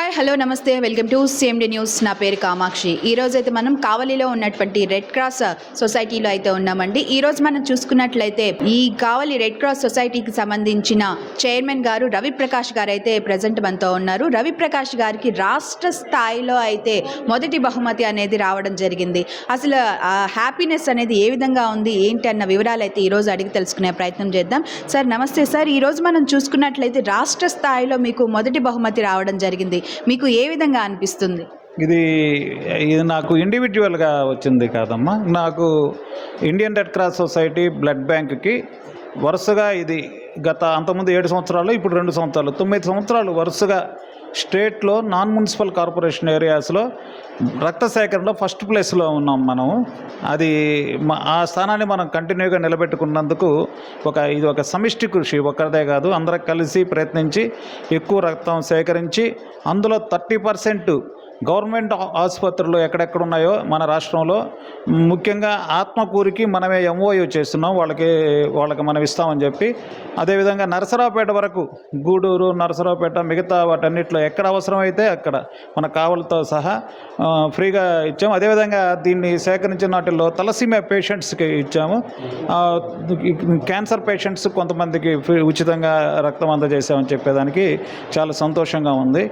Hi hello నమస్తే welcome to CMD news. నా పేరు కామాక్షి. ఈరోజు అయితే మనం కావలిలో ఉన్నటువంటి రెడ్ క్రాస్ సొసైటీలో అయితే ఉన్నామండి. ఈరోజు మనం చూసుకున్నట్లయితే ఈ కావలి రెడ్ క్రాస్ సొసైటీకి సంబంధించిన చైర్మన్ గారు రవిప్రకాష్ గారు అయితే ప్రజెంట్ మనతో ఉన్నారు. రవిప్రకాష్ గారికి రాష్ట్ర స్థాయిలో అయితే మొదటి బహుమతి అనేది రావడం జరిగింది. అసలు హ్యాపీనెస్ అనేది ఏ విధంగా ఉంది ఏంటి అన్న వివరాలు అయితే ఈరోజు అడిగి తెలుసుకునే ప్రయత్నం చేద్దాం. సార్ నమస్తే సార్. ఈరోజు మనం చూసుకున్నట్లయితే రాష్ట్ర స్థాయిలో మీకు మొదటి బహుమతి రావడం జరిగింది. మీకు ఏ విధంగా అనిపిస్తుంది? ఇది నాకు ఇండివిజువల్గా వచ్చింది కాదమ్మా. నాకు Indian Red Cross society blood బ్యాంక్కి వరుసగా ఇది అంతకుముందు 7 సంవత్సరాలు, ఇప్పుడు 2 సంవత్సరాలు, 9 సంవత్సరాలు వరుసగా స్టేట్లో నాన్ మున్సిపల్ కార్పొరేషన్ ఏరియాస్లో రక్త సేకరణలో ఫస్ట్ ప్లేస్లో ఉన్నాం మనం. అది ఆ స్థానాన్ని మనం కంటిన్యూగా నిలబెట్టుకున్నందుకు ఇది ఒక సమిష్టి కృషి, ఒక్కరిదే కాదు, అందరం కలిసి ప్రయత్నించి ఎక్కువ రక్తం సేకరించి అందులో 30% గవర్నమెంట్ ఆసుపత్రులు ఎక్కడెక్కడ ఉన్నాయో మన రాష్ట్రంలో, ముఖ్యంగా ఆత్మకూరికి మనమే MOU చేస్తున్నాం, వాళ్ళకి మనం ఇస్తామని చెప్పి. అదేవిధంగా నరసరావుపేట వరకు, గూడూరు, నరసరావుపేట, మిగతా వాటన్నిటిలో ఎక్కడ అవసరమైతే అక్కడ మన కావలతో సహా ఫ్రీగా ఇచ్చాము. అదేవిధంగా దీన్ని సేకరించిన వాటిల్లో తలసీమియా పేషెంట్స్కి ఇచ్చాము. క్యాన్సర్ పేషెంట్స్ కొంతమందికి ఉచితంగా రక్తం అందజేసామని చెప్పేదానికి చాలా సంతోషంగా ఉంది.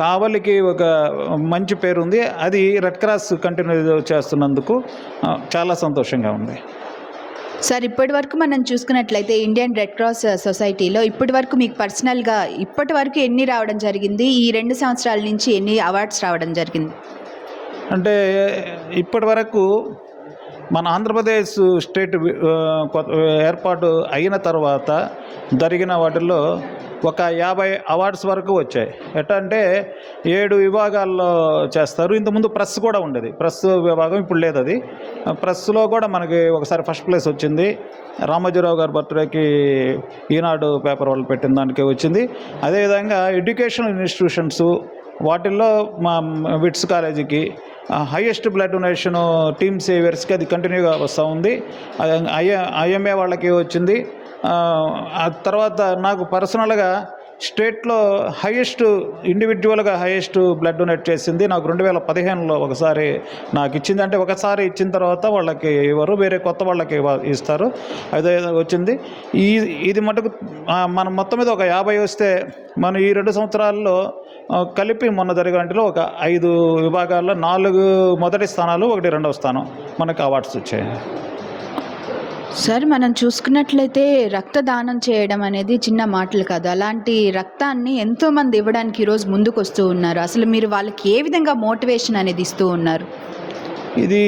కావలికి ఒక మంచి పేరు ఉంది. అది రెడ్ క్రాస్ కంటిన్యూ చేస్తున్నందుకు చాలా సంతోషంగా ఉంది. సార్, ఇప్పటి వరకు మనం చూసుకున్నట్లయితే ఇండియన్ రెడ్ క్రాస్ సొసైటీలో ఇప్పటి వరకు మీకు పర్సనల్గా ఇప్పటి వరకు ఎన్ని రావడం జరిగింది? ఈ 2 సంవత్సరాల నుంచి ఎన్ని అవార్డ్స్ రావడం జరిగింది? అంటే ఇప్పటి వరకు మన ఆంధ్రప్రదేశ్ స్టేట్ ఏర్పాటు అయిన తర్వాత జరిగిన వాటిల్లో ఒక 50 అవార్డ్స్ వరకు వచ్చాయి. ఎట్లా అంటే 7 విభాగాల్లో చేస్తారు. ఇంతకుముందు ప్రెస్ కూడా ఉండేది, ప్రెస్ విభాగం ఇప్పుడు లేదు. అది ప్రెస్లో కూడా మనకి ఒకసారి ఫస్ట్ ప్లేస్ వచ్చింది. రామోజీరావు గారి బర్త్డేకి ఈనాడు పేపర్ వాళ్ళు పెట్టిన దానికి వచ్చింది. అదేవిధంగా ఎడ్యుకేషనల్ ఇన్స్టిట్యూషన్స్ వాటిల్లో మా విట్స్ కాలేజీకి హైయెస్ట్ బ్లడ్ డొనేషన్ టీమ్ సేవియర్స్కి అది కంటిన్యూగా వస్తూ ఉంది. IMA వాళ్ళకి వచ్చింది. ఆ తర్వాత నాకు పర్సనల్గా స్టేట్లో ఇండివిజువల్గా హైయెస్ట్ బ్లడ్ డొనేట్ చేసింది నాకు 2015లో ఒకసారి నాకు ఇచ్చింది. అంటే ఒకసారి ఇచ్చిన తర్వాత వాళ్ళకి ఇవ్వరు, వేరే కొత్త వాళ్ళకి ఇస్తారు. అదే వచ్చింది. ఇది మటుకు మనం మొత్తం మీద ఒక 50 వస్తే మనం ఈ 2 సంవత్సరాల్లో కలిపి మొన్న జరిగినట్లో ఒక 5 విభాగాల్లో 4 మొదటి స్థానాలు, 1 రెండవ స్థానం మనకు అవార్డ్స్ వచ్చాయి. సార్, మనం చూసుకున్నట్లయితే రక్తదానం చేయడం అనేది చిన్న మాటలు కాదు. అలాంటి రక్తాన్ని ఎంతోమంది ఇవ్వడానికి ఈరోజు ముందుకు వస్తూ ఉన్నారు. అసలు మీరు వాళ్ళకి ఏ విధంగా మోటివేషన్ అనేది ఇస్తూ ఉన్నారు? ఇది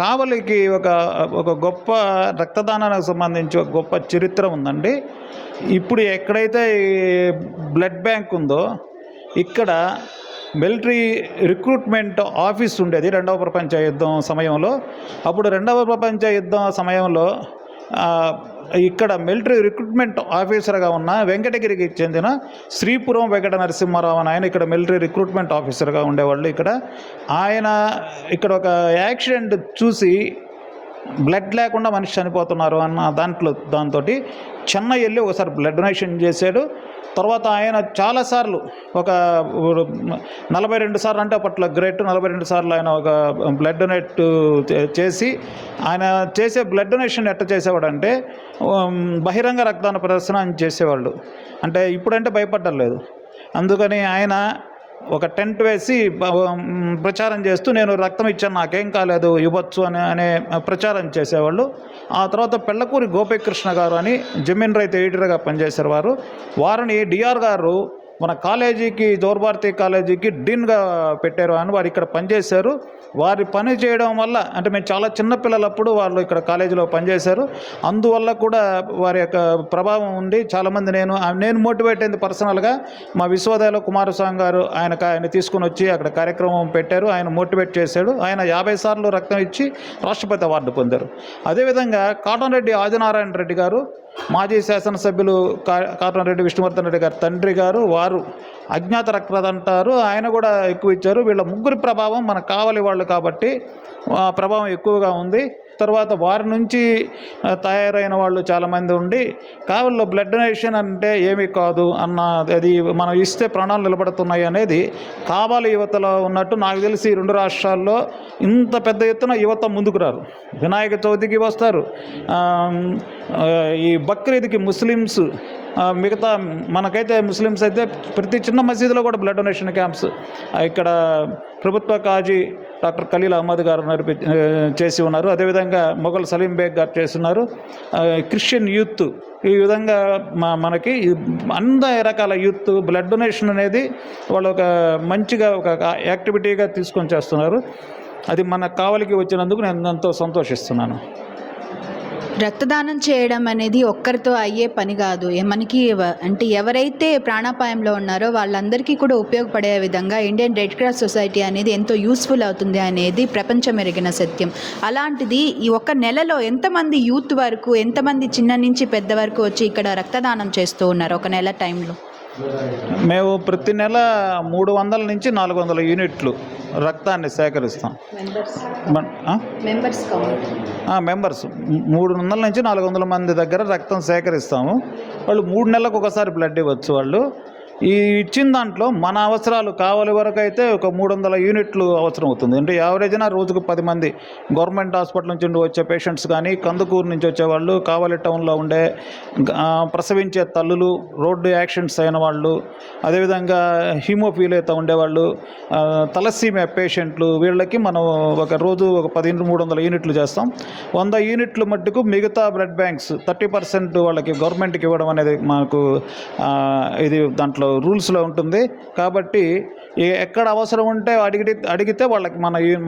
కావలికి ఒక గొప్ప రక్తదానానికి సంబంధించి ఒక గొప్ప చరిత్ర ఉందండి. ఇప్పుడు ఎక్కడైతే బ్లడ్ బ్యాంక్ ఉందో ఇక్కడ మిలిటరీ రిక్రూట్మెంట్ ఆఫీస్ ఉండేది 2వ ప్రపంచ యుద్ధం సమయంలో. అప్పుడు 2వ ప్రపంచ యుద్ధం సమయంలో ఇక్కడ మిలిటరీ రిక్రూట్మెంట్ ఆఫీసర్గా ఉన్న వెంకటగిరికి చెందిన శ్రీపురం వెంకట నరసింహారావు అని ఆయన ఇక్కడ మిలిటరీ రిక్రూట్మెంట్ ఆఫీసర్గా ఉండేవాళ్ళు. ఆయన ఇక్కడ ఒక యాక్సిడెంట్ చూసి బ్లడ్ లేకుండా మనిషి చనిపోతున్నారు అన్న దాంతో చెన్నై వెళ్ళి ఒకసారి బ్లడ్ డొనేషన్ చేశాడు. తర్వాత ఆయన చాలాసార్లు ఒక 42 సార్లు, అంటే అప్పట్లో గ్రేట్ 42 సార్లు ఆయన ఒక బ్లడ్ డొనేట్ చేసి, ఆయన చేసే బ్లడ్ డొనేషన్ ఎట్లా చేసేవాడంటే బహిరంగ రక్తదాన ప్రదర్శన అని చేసేవాళ్ళు. అంటే ఇప్పుడంటే భయపడలేదు. అందుకని ఆయన ఒక టెంట్ వేసి ప్రచారం చేస్తూ నేను రక్తం ఇచ్చాను, నాకేం కాలేదు, ఇవ్వచ్చు అనే ప్రచారం చేసేవాళ్ళు. ఆ తర్వాత పెళ్ళకూరి గోపీకృష్ణ గారు అని జమీన్ రైతు ఎడిటర్గా పనిచేశారు. వారిని DR గారు మన కాలేజీకి, జోర్భారతి కాలేజీకి డీన్గా పెట్టారు అని వారు ఇక్కడ పనిచేశారు. వారి పని చేయడం వల్ల, అంటే మేము చాలా చిన్నపిల్లలప్పుడు వాళ్ళు ఇక్కడ కాలేజీలో పనిచేశారు, అందువల్ల కూడా వారి యొక్క ప్రభావం ఉంది. చాలామంది నేను మోటివేట్ అయింది పర్సనల్గా. మా విశ్వవిద్యాలయంలో కుమారస్వామి గారు ఆయన తీసుకుని వచ్చి అక్కడ కార్యక్రమం పెట్టారు. ఆయన మోటివేట్ చేశాడు. ఆయన 50 సార్లు రక్తం ఇచ్చి రాష్ట్రపతి అవార్డు పొందారు. అదేవిధంగా కాటన్ రెడ్డి ఆదినారాయణ రెడ్డి గారు, మాజీ శాసనసభ్యులు కాటన్ రెడ్డి విష్ణువర్ధన్ రెడ్డి గారి తండ్రి గారు, వారు అజ్ఞాత రక్తదాత అంటారు, ఆయన కూడా ఎక్కువ ఇచ్చారు. వీళ్ళ ముగ్గురి ప్రభావం మన కావలి వాళ్ళు కాబట్టి ఆ ప్రభావం ఎక్కువగా ఉంది. తర్వాత వారి నుంచి తయారైన వాళ్ళు చాలామంది ఉండి కావలిలో బ్లడ్ డొనేషన్ అంటే ఏమీ కాదు అన్న, అది మనం ఇస్తే ప్రాణాలు నిలబడుతున్నాయి అనేది కావాలి యువతలో ఉన్నట్టు నాకు తెలిసి 2 రాష్ట్రాల్లో ఇంత పెద్ద ఎత్తున యువత ముందుకు రారు. వినాయక చవితికి వస్తారు, ఈ బక్రీద్కి ముస్లిమ్స్, మిగతా మనకైతే ముస్లిమ్స్ అయితే ప్రతి చిన్న మసీదులో కూడా బ్లడ్ డొనేషన్ క్యాంప్స్ ఇక్కడ ప్రభుత్వ కాజీ డాక్టర్ ఖలీల్ అహ్మద్ గారు చేసి ఉన్నారు. అదేవిధంగా మొఘల్ సలీం బేగ్ గారు చేస్తున్నారు. క్రిస్టియన్ యూత్ ఈ విధంగా మనకి అన్ని రకాల యూత్ బ్లడ్ డొనేషన్ అనేది వాళ్ళు ఒక మంచిగా ఒక యాక్టివిటీగా తీసుకొని చేస్తున్నారు. అది మన కావలికి వచ్చినందుకు నేను ఎంతో సంతోషిస్తున్నాను. రక్తదానం చేయడం అనేది ఒక్కరితో అయ్యే పని కాదు. మనకి అంటే ఎవరైతే ప్రాణాపాయంలో ఉన్నారో వాళ్ళందరికీ కూడా ఉపయోగపడే విధంగా ఇండియన్ రెడ్ క్రాస్ సొసైటీ అనేది ఎంతో యూస్ఫుల్ అవుతుంది అనేది ప్రపంచం ఎరిగిన సత్యం. అలాంటిది ఈ ఒక్క నెలలో ఎంతమంది యూత్ వరకు, ఎంతమంది చిన్న నుంచి పెద్ద వరకు వచ్చి ఇక్కడ రక్తదానం చేస్తూ ఉన్నారు ఒక నెల టైంలో? మేము ప్రతి నెల 300 నుంచి 400 యూనిట్లు రక్తాన్ని సేకరిస్తాం. మెంబర్స్ 300 నుంచి 400 మంది దగ్గర రక్తం సేకరిస్తాము. వాళ్ళు 3 నెలలకు ఒకసారి బ్లడ్ ఇవ్వచ్చు. వాళ్ళు ఈ ఇచ్చిన దాంట్లో మన అవసరాలు కావాలి వరకు అయితే ఒక 300 యూనిట్లు అవసరం అవుతుంది. అంటే యావరేజ్న రోజుకు 10 మంది గవర్నమెంట్ హాస్పిటల్ నుంచి వచ్చే పేషెంట్స్ కానీ, కందుకూరు నుంచి వచ్చేవాళ్ళు, కావలి టౌన్లో ఉండే ప్రసవించే తల్లులు, రోడ్డు యాక్సిడెంట్స్ అయిన వాళ్ళు, అదేవిధంగా హీమోఫీలియాతో ఉండేవాళ్ళు, తలసీమియా పేషెంట్లు, వీళ్ళకి మనం ఒక రోజు ఒక 300 యూనిట్లు చేస్తాం. 100 యూనిట్లు మట్టుకు మిగతా బ్లడ్ బ్యాంక్స్ 30% వాళ్ళకి గవర్నమెంట్కి ఇవ్వడం అనేది మాకు ఇది దాంట్లో రూల్స్లో ఉంటుంది. కాబట్టి ఎక్కడ అవసరం ఉంటే అడిగితే వాళ్ళకి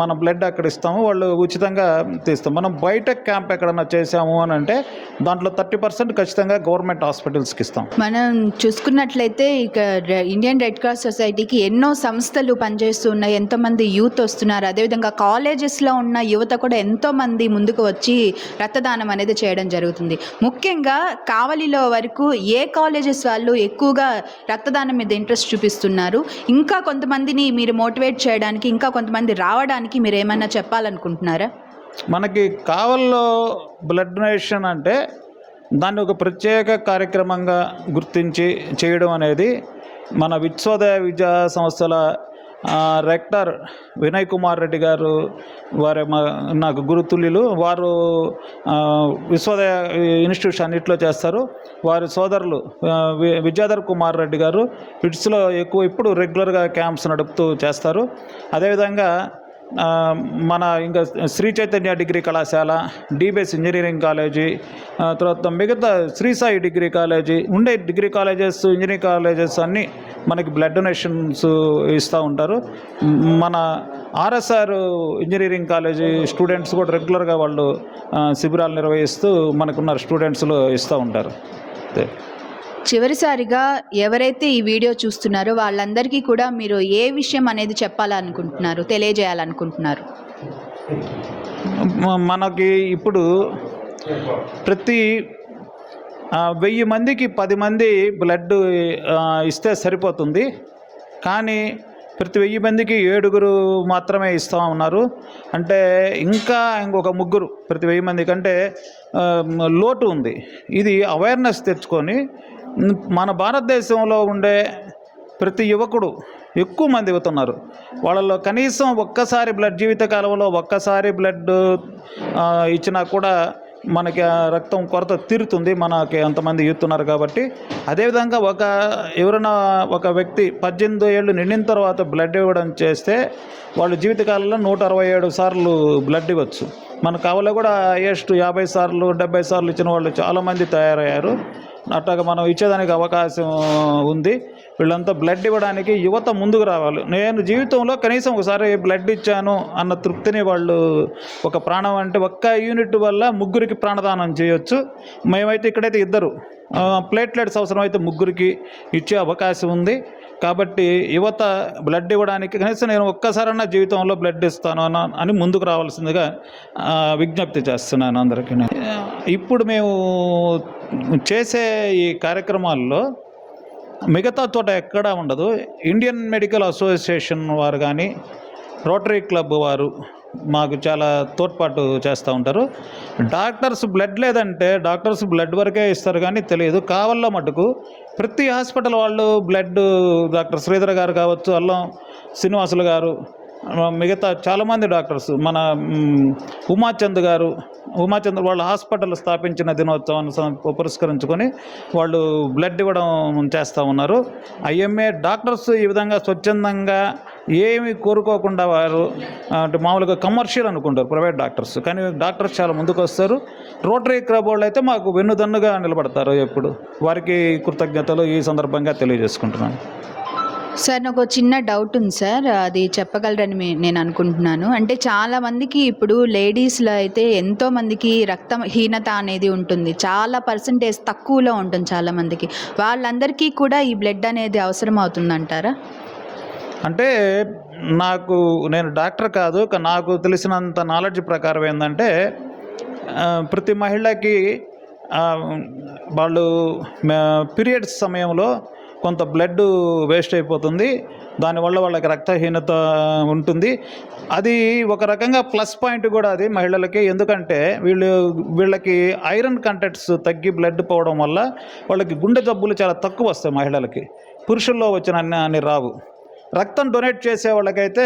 మన బ్లడ్ అక్కడ ఇస్తాము, వాళ్ళు ఉచితంగా తీస్తాం. మనం బయట క్యాంప్ ఎక్కడన్నా చేసాము అని అంటే దాంట్లో 30% ఖచ్చితంగా గవర్నమెంట్ హాస్పిటల్స్కి ఇస్తాం. మనం చూసుకున్నట్లయితే ఇక ఇండియన్ రెడ్ క్రాస్ సొసైటీకి ఎన్నో సంస్థలు పనిచేస్తూ ఉన్నాయి, ఎంతోమంది యూత్ వస్తున్నారు. అదేవిధంగా కాలేజెస్లో ఉన్న యువత కూడా ఎంతోమంది ముందుకు వచ్చి రక్తదానం అనేది చేయడం జరుగుతుంది. ముఖ్యంగా కావలిలో వరకు ఏ కాలేజెస్ వాళ్ళు ఎక్కువగా రక్తదానం మీద ఇంట్రెస్ట్ చూపిస్తున్నారు? ఇంకా కొంతమందిని మీరు మోటివేట్ చేయడానికి, ఇంకా కొంతమంది రావడానికి మీరు ఏమైనా చెప్పాలనుకుంటున్నారా? మనకి కావల్లో బ్లడ్ డొనేషన్ అంటే దాన్ని ఒక ప్రత్యేక కార్యక్రమంగా గుర్తించి చేయడం అనేది మన విశ్వోదయ విద్యా సంస్థల రెక్టర్ వినయ్ కుమార్ రెడ్డి గారు, వారి నాకు గురుతుల్యులు, వారు విశ్వోదయ ఇన్స్టిట్యూషన్ అన్నింటిలో చేస్తారు. వారి సోదరులు విద్యాధర్ కుమార్ రెడ్డి గారు పిట్స్లో ఇప్పుడు రెగ్యులర్గా క్యాంప్స్ నడుపుతూ చేస్తారు. అదేవిధంగా మన ఇంకా శ్రీ చైతన్య డిగ్రీ కళాశాల, డిబిఎస్ ఇంజనీరింగ్ కాలేజీ, తర్వాత మిగతా శ్రీ సాయి డిగ్రీ కాలేజీ ఉండే డిగ్రీ కాలేజెస్, ఇంజనీరింగ్ కాలేజెస్ అన్నీ మనకి బ్లడ్ డొనేషన్స్ ఇస్తూ ఉంటారు. మన ఆర్ఎస్ఆర్ ఇంజనీరింగ్ కాలేజీ స్టూడెంట్స్ కూడా రెగ్యులర్గా వాళ్ళు శిబిరాలు నిర్వహిస్తూ మనకున్న స్టూడెంట్స్లో ఇస్తూ ఉంటారు. చివరిసారిగా ఎవరైతే ఈ వీడియో చూస్తున్నారో వాళ్ళందరికీ కూడా మీరు ఏ విషయం అనేది చెప్పాలనుకుంటున్నారు, తెలియజేయాలనుకుంటున్నారు? మనకి ఇప్పుడు ప్రతి 1000 మందికి 10 మంది బ్లడ్ ఇస్తే సరిపోతుంది. కానీ ప్రతి 1000 మందికి 7 మాత్రమే ఇస్తూ ఉన్నారు. అంటే ఇంకా ఇంకొక 3 ప్రతి 1000 మంది కంటే లోటు ఉంది. ఇది అవేర్నెస్ తెచ్చుకొని మన భారతదేశంలో ఉండే ప్రతి యువకుడు ఎక్కువ మంది అవుతున్నారు. వాళ్ళలో కనీసం ఒక్కసారి బ్లడ్ జీవితకాలంలో ఒక్కసారి బ్లడ్ ఇచ్చినా కూడా మనకి రక్తం కొరత తీరుతుంది. మనకి అంతమంది యూత్ ఉన్నారు కాబట్టి. అదేవిధంగా ఎవరైనా ఒక వ్యక్తి 18 ఏళ్ళు నిండిన తర్వాత బ్లడ్ ఇవ్వడం చేస్తే వాళ్ళు జీవితకాలంలో 167 సార్లు బ్లడ్ ఇవ్వచ్చు. మన కావలో కూడా హైయెస్ట్ 50 సార్లు 70 సార్లు ఇచ్చిన వాళ్ళు చాలామంది తయారయ్యారు. అట్లాగా మనం ఇచ్చేదానికి అవకాశం ఉంది. వీళ్ళంతా బ్లడ్ ఇవ్వడానికి యువత ముందుకు రావాలి. నేను జీవితంలో కనీసం ఒకసారి బ్లడ్ ఇచ్చాను అన్న తృప్తిని వాళ్ళు, ఒక ప్రాణం అంటే ఒక్క యూనిట్ వల్ల 3కి ప్రాణదానం చేయొచ్చు. మేమైతే ఇక్కడైతే 2 ప్లేట్లెట్స్ అవసరం అయితే 3కి ఇచ్చే అవకాశం ఉంది. కాబట్టి యువత బ్లడ్ ఇవ్వడానికి కనీసం నేను ఒక్కసారన్నా జీవితంలో బ్లడ్ ఇస్తాను అని ముందుకు రావాల్సిందిగా విజ్ఞప్తి చేస్తున్నాను అందరికీ. ఇప్పుడు మేము చేసే ఈ కార్యక్రమాల్లో మిగతా చోట ఎక్కడా ఉండదు. ఇండియన్ మెడికల్ అసోసియేషన్ వారు కానీ రోటరీ క్లబ్ వారు మాకు చాలా తోడ్పాటు చేస్తూ ఉంటారు. డాక్టర్స్ బ్లడ్ లేదంటే డాక్టర్స్ బ్లడ్ వరకే ఇస్తారు కానీ తెలియదు. కావల్లో మటుకు ప్రతి హాస్పిటల్ వాళ్ళు బ్లడ్, డాక్టర్ శ్రీధర్ గారు కావచ్చు, అల్లం శ్రీనివాసులు గారు, మిగతా చాలామంది డాక్టర్స్, మన ఉమాచంద్ గారు, ఉమాచంద్ వాళ్ళ హాస్పిటల్ స్థాపించిన దినోత్సవాన్ని పురస్కరించుకొని వాళ్ళు బ్లడ్ ఇవ్వడం చేస్తూ ఉన్నారు. ఐఎంఏ డాక్టర్స్ ఈ విధంగా స్వచ్ఛందంగా ఏమి కోరుకోకుండా వారు అంటే మామూలుగా కమర్షియల్ అనుకుంటారు ప్రైవేట్ డాక్టర్స్, కానీ డాక్టర్స్ చాలా ముందుకు వస్తారు. రోటరీ క్లబ్ వాళ్ళు అయితే మాకు వెన్నుదన్నుగా నిలబడతారు. ఎప్పుడు వారికి కృతజ్ఞతలు ఈ సందర్భంగా తెలియజేసుకుంటున్నాను. సార్ నాకు ఒక చిన్న డౌట్ ఉంది సార్, అది చెప్పగలరని నేను అనుకుంటున్నాను. అంటే చాలామందికి ఇప్పుడు లేడీస్లో అయితే ఎంతోమందికి రక్తహీనత అనేది ఉంటుంది, చాలా పర్సంటేజ్ తక్కువలో ఉంటుంది చాలామందికి. వాళ్ళందరికీ కూడా ఈ బ్లడ్ అనేది అవసరం అవుతుందంటారా? అంటే నేను డాక్టర్ కాదు, నాకు తెలిసినంత నాలెడ్జ్ ప్రకారం ఏంటంటే ప్రతి మహిళకి వాళ్ళు పీరియడ్స్ సమయంలో కొంత బ్లడ్ వేస్ట్ అయిపోతుంది, దానివల్ల వాళ్ళకి రక్తహీనత ఉంటుంది. అది ఒక రకంగా ప్లస్ పాయింట్ కూడా అది మహిళలకి. ఎందుకంటే వీళ్ళకి ఐరన్ కంటెంట్స్ తగ్గి బ్లడ్ పోవడం వల్ల వాళ్ళకి గుండె జబ్బులు చాలా తక్కువ వస్తాయి మహిళలకి. పురుషుల్లో వచ్చిన అన్ని రావు. రక్తం డొనేట్ చేసే వాళ్ళకైతే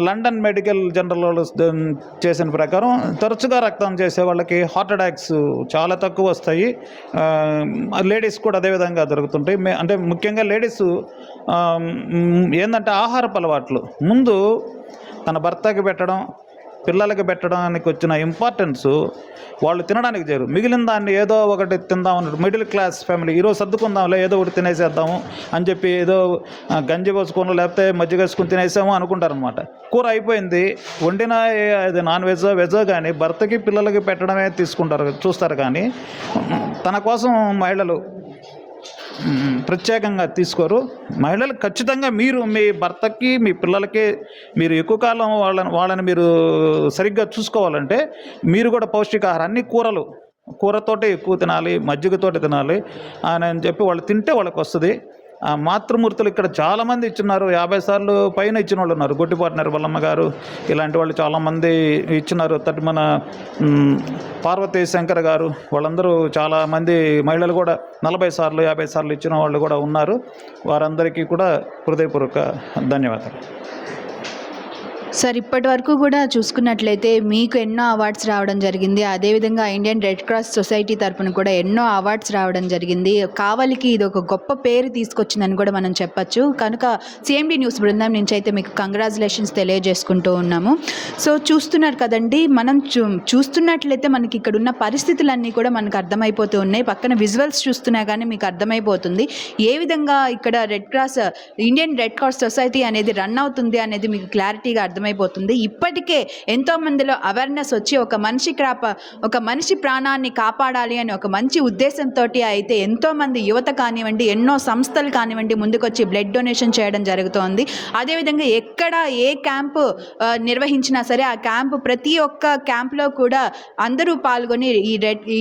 లండన్ మెడికల్ జనరల్ వాళ్ళు చేసిన ప్రకారం తరచుగా రక్తం చేసే వాళ్ళకి హార్ట్ అటాక్స్ చాలా తక్కువ వస్తాయి. లేడీస్ కూడా అదేవిధంగా జరుగుతుంటాయి. అంటే ముఖ్యంగా లేడీస్ ఏంటంటే ఆహారపు అలవాట్లు ముందు తన భర్తకి పెట్టడం, పిల్లలకి పెట్టడానికి వచ్చిన ఇంపార్టెన్స్ వాళ్ళు తినడానికి చేరు. మిగిలిన దాన్ని ఏదో ఒకటి తిందామని మిడిల్ క్లాస్ ఫ్యామిలీ ఈరోజు సర్దుకుందాంలే, ఏదో ఒకటి తినేసేద్దాము అని చెప్పి ఏదో గంజి పోసుకొని లేకపోతే మజ్జిగ వేసుకొని తినేసాము అనుకుంటారనమాట. కూర అయిపోయింది, వండిన అది నాన్ వెజో కానీ భర్తకి పిల్లలకి పెట్టడమే చూస్తారు. కానీ తన కోసం మహిళలు ప్రత్యేకంగా తీసుకోరు. మహిళలు ఖచ్చితంగా మీరు మీ భర్తకి మీ పిల్లలకి మీరు ఎక్కువ కాలం వాళ్ళని మీరు సరిగ్గా చూసుకోవాలంటే మీరు కూడా పౌష్టికాహారాన్ని కూరతోటే ఎక్కువ తినాలి, మజ్జిగతోటి తినాలి అని చెప్పి వాళ్ళు తింటే వాళ్ళకి వస్తుంది. మాతృమూర్తులు ఇక్కడ చాలామంది ఇచ్చిన్నారు, 50 సార్లు పైన ఇచ్చిన వాళ్ళు ఉన్నారు. గొడ్డిపాటి నిర్మలమ్మ గారు ఇలాంటి వాళ్ళు చాలామంది ఇచ్చినారు. మన పార్వతీ శంకర్ గారు వాళ్ళందరూ చాలామంది మహిళలు కూడా 40 సార్లు 50 సార్లు ఇచ్చిన వాళ్ళు కూడా ఉన్నారు. వారందరికీ కూడా హృదయపూర్వక ధన్యవాదాలు. సార్ ఇప్పటి వరకు కూడా చూసుకున్నట్లయితే మీకు ఎన్నో అవార్డ్స్ రావడం జరిగింది, అదేవిధంగా ఇండియన్ రెడ్ క్రాస్ సొసైటీ తరపున కూడా ఎన్నో అవార్డ్స్ రావడం జరిగింది. కావలికి ఇది ఒక గొప్ప పేరు తీసుకొచ్చిందని కూడా మనం చెప్పచ్చు. కనుక CMD న్యూస్ బృందం నుంచి అయితే మీకు కంగ్రాచులేషన్స్ తెలియజేసుకుంటూ ఉన్నాము. సో చూస్తున్నారు కదండి, మనం చూస్తున్నట్లయితే మనకి ఇక్కడ ఉన్న పరిస్థితులన్నీ కూడా మనకు అర్థమైపోతూ ఉన్నాయి. పక్కన విజువల్స్ చూస్తున్నా కానీ మీకు అర్థమైపోతుంది ఏ విధంగా ఇక్కడ ఇండియన్ రెడ్ క్రాస్ సొసైటీ అనేది రన్ అవుతుంది అనేది మీకు క్లారిటీగా అర్థమైపోతుంది. ఇప్పటికే ఎంతో మందిలో అవేర్నెస్ వచ్చి ఒక మనిషి ప్రాణాన్ని కాపాడాలి అని ఒక మంచి ఉద్దేశంతో అయితే ఎంతో మంది యువత కానివ్వండి, ఎన్నో సంస్థలు కానివ్వండి ముందుకొచ్చి బ్లడ్ డొనేషన్ చేయడం జరుగుతోంది. అదేవిధంగా ఎక్కడ ఏ క్యాంపు నిర్వహించినా సరే ఆ క్యాంపు ప్రతి ఒక్క క్యాంపులో కూడా అందరూ పాల్గొని ఈ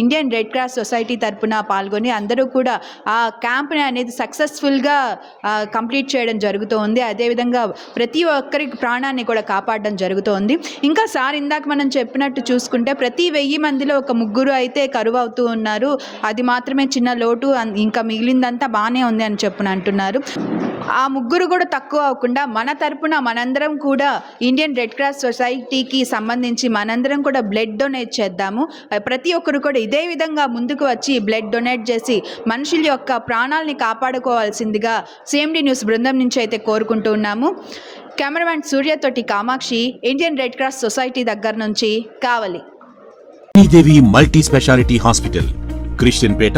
ఇండియన్ రెడ్ క్రాస్ సొసైటీ తరపున పాల్గొని అందరూ కూడా ఆ క్యాంప్ని అనేది సక్సెస్ఫుల్గా కంప్లీట్ చేయడం జరుగుతోంది. అదేవిధంగా ప్రతి ఒక్కరికి ప్రాణాన్ని కూడా కాపాడడం జరుగుతోంది. ఇంకా సార్ ఇందాక మనం చెప్పినట్టు చూసుకుంటే ప్రతి 1000 మందిలో ఒక 3 అయితే కరువు అవుతూ ఉన్నారు. అది మాత్రమే చిన్న లోటు, ఇంకా మిగిలిందంతా బాగానే ఉంది అని అంటున్నారు. ఆ 3 కూడా తక్కువ అవ్వకుండా మన తరపున మనందరం కూడా ఇండియన్ రెడ్ క్రాస్ సొసైటీకి సంబంధించి మనందరం కూడా బ్లడ్ డొనేట్ చేద్దాము. ప్రతి ఒక్కరు కూడా ఇదే విధంగా ముందుకు వచ్చి బ్లడ్ డొనేట్ చేసి మనుషుల యొక్క ప్రాణాలని కాపాడుకోవాల్సిందిగా CMD న్యూస్ బృందం నుంచి అయితే కోరుకుంటూ ఉన్నాము. కెమెరామెన్ సూర్యతోటి Kamakshi, Indian Red Cross society దగ్గర నుంచి Kavali. Sridevi multi speciality hospital, Christian Peta,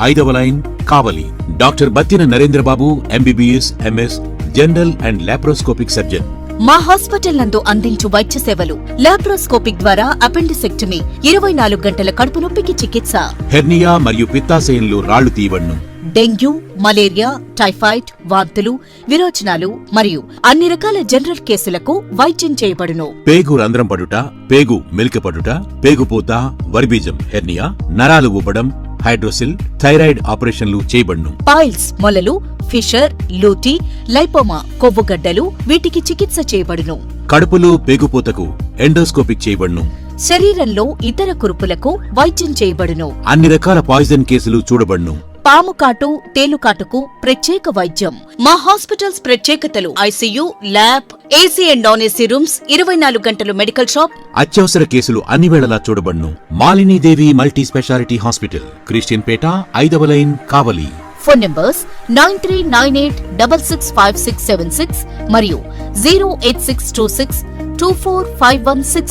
5వ line, Kavali. Doctor Battina Narendrababu MBBS MS general and laparoscopic surgeon. మా హాస్పిటల్ నందు అందించు వైద్య సేవలు: లాప్రోస్కోపిక్ ద్వారా అపెండిసెక్టమీ, 24 గంటల కడుపు నొప్పికి చికిత్స, హెర్నియా మరియు పిత్తాశయంలో రాళ్లు తీయవన్ను, డెంగ్యూ, మలేరియా, టైఫాయిడ్, వాంతులు, విరోచనాలు మరియు అన్ని రకాల జనరల్ కేసులకు వైద్యం చేయబడును. పేగు రంధ్రం పడుట, పేగు మెలిక పడుట, పేగుపూత, వర్బీజం, హెర్నియా, నరాలు ఉబ్బడం, హైడ్రోసిల్, థైరాయిడ్ ఆపరేషన్లు చేయబడును. పైల్స్, మొలలు, ఫిషర్, లూటీ, లైపోమా, కొవ్వుగడ్డలు వీటికి చికిత్స చేయబడును. కడుపులో పేగుపోతకు ఎండోస్కోపిక్ చేయబడును. శరీరంలో ఇతర కురుపులకు వైద్యం చేయబడును. అన్ని రకాల పాయిజన్ కేసులు చూడబడును. పాము కాటు, తేలుకాటుకు ప్రత్యేక వైద్యం. మా హాస్పిటల్స్ ప్రత్యేకతలు: ICU, lab, AC and non AC rooms, 24 గంటలు మెడికల్ షాప్. అత్యవసర కేసులు అన్ని వేళలా చూడబడును. Malinidevi multi speciality hospital, Christian Peta, 5వ లైన్, కావలి. ఫోన్ నంబర్స్ 9398665676 మరియు 08626245166.